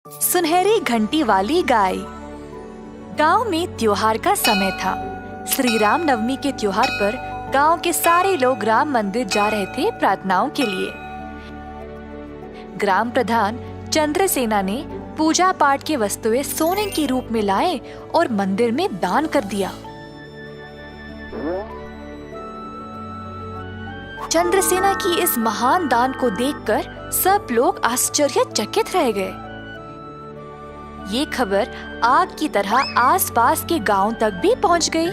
सुनहरी घंटी वाली गाय। गांव में त्योहार का समय था। श्री राम नवमी के त्योहार पर गांव के सारे लोग राम मंदिर जा रहे थे प्रार्थनाओं के लिए। ग्राम प्रधान चंद्रसेना ने पूजा पाठ की वस्तुएं सोने के रूप में लाए और मंदिर में दान कर दिया। चंद्रसेना की इस महान दान को देखकर सब लोग आश्चर्यचकित रह गए। ये खबर आग की तरह आसपास के गांव तक भी पहुंच गई।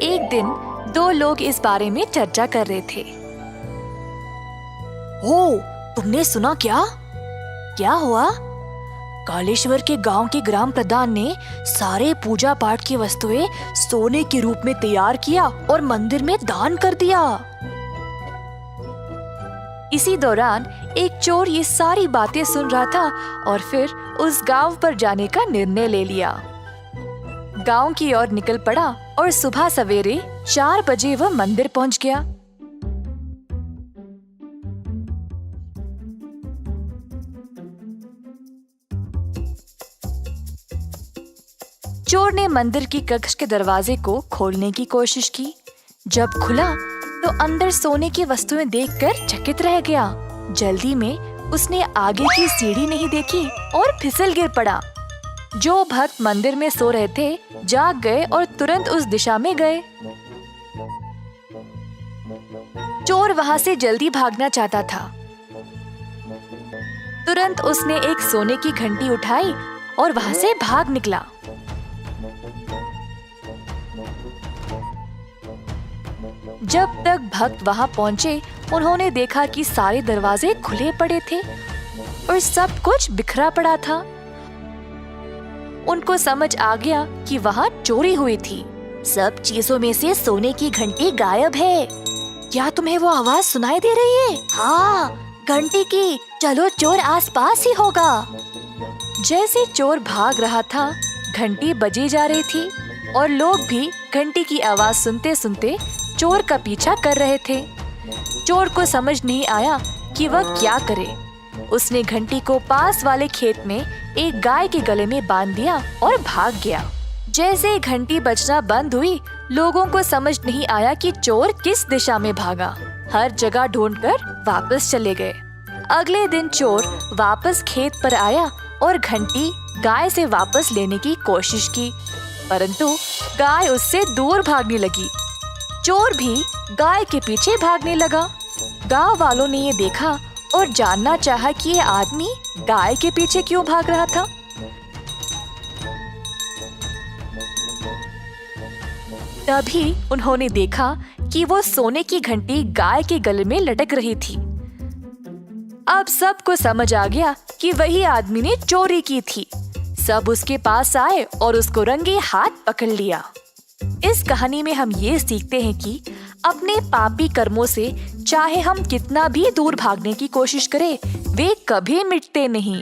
एक दिन दो लोग इस बारे में चर्चा कर रहे थे। ओ, तुमने सुना क्या? क्या हुआ? कालेश्वर के गांव के ग्राम प्रधान ने सारे पूजा पाठ की वस्तुएं सोने के रूप में तैयार किया और मंदिर में दान कर दिया। इसी दौरान एक चोर ये सारी बातें सुन रहा था और फिर उस गांव पर जाने का निर्णय ले लिया। गांव की ओर निकल पड़ा और सुबह सवेरे 4 बजे वह मंदिर पहुंच गया। चोर ने मंदिर की कक्ष के दरवाजे को खोलने की कोशिश की। जब खुला तो अंदर सोने की वस्तुएं देखकर चकित रह गया। जल्दी में उसने आगे की सीढ़ी नहीं देखी और फिसल गिर पड़ा। जो भक्त मंदिर में सो रहे थे जाग गए और तुरंत उस दिशा में गए। चोर वहां से जल्दी भागना चाहता था। तुरंत उसने एक सोने की घंटी उठाई और वहां से भाग निकला। जब तक भक्त वहां पहुंचे, उन्होंने देखा कि सारे दरवाजे खुले पड़े थे और सब कुछ बिखरा पड़ा था। उनको समझ आ गया कि वहां चोरी हुई थी। सब चीजों में से सोने की घंटी गायब है। क्या तुम्हें वो आवाज सुनाई दे रही है? हाँ, घंटी की। चलो, चोर आसपास ही होगा। जैसे चोर भाग रहा था, घंटी बजी जा रही थी और लोग भी घंटी की आवाज सुनते सुनते चोर का पीछा कर रहे थे। चोर को समझ नहीं आया कि वह क्या करे। उसने घंटी को पास वाले खेत में एक गाय के गले में बांध दिया और भाग गया। जैसे घंटी बजना बंद हुई, लोगों को समझ नहीं आया कि चोर किस दिशा में भागा। हर जगह ढूंढकर वापस चले गए। अगले दिन चोर वापस खेत पर आया और घंटी गाय से वापस लेने की कोशिश की, परंतु गाय उससे दूर भागने लगी। चोर भी गाय के पीछे भागने लगा। गांव वालों ने ये देखा और जानना चाहा कि ये आदमी गाय के पीछे क्यों भाग रहा था। तभी उन्होंने देखा कि वो सोने की घंटी गाय के गले में लटक रही थी। अब सबको समझ आ गया कि वही आदमी ने चोरी की थी। सब उसके पास आए और उसको रंगे हाथ पकड़ लिया। इस कहानी में हम ये सीखते हैं कि अपने पापी कर्मों से चाहे हम कितना भी दूर भागने की कोशिश करें, वे कभी मिटते नहीं।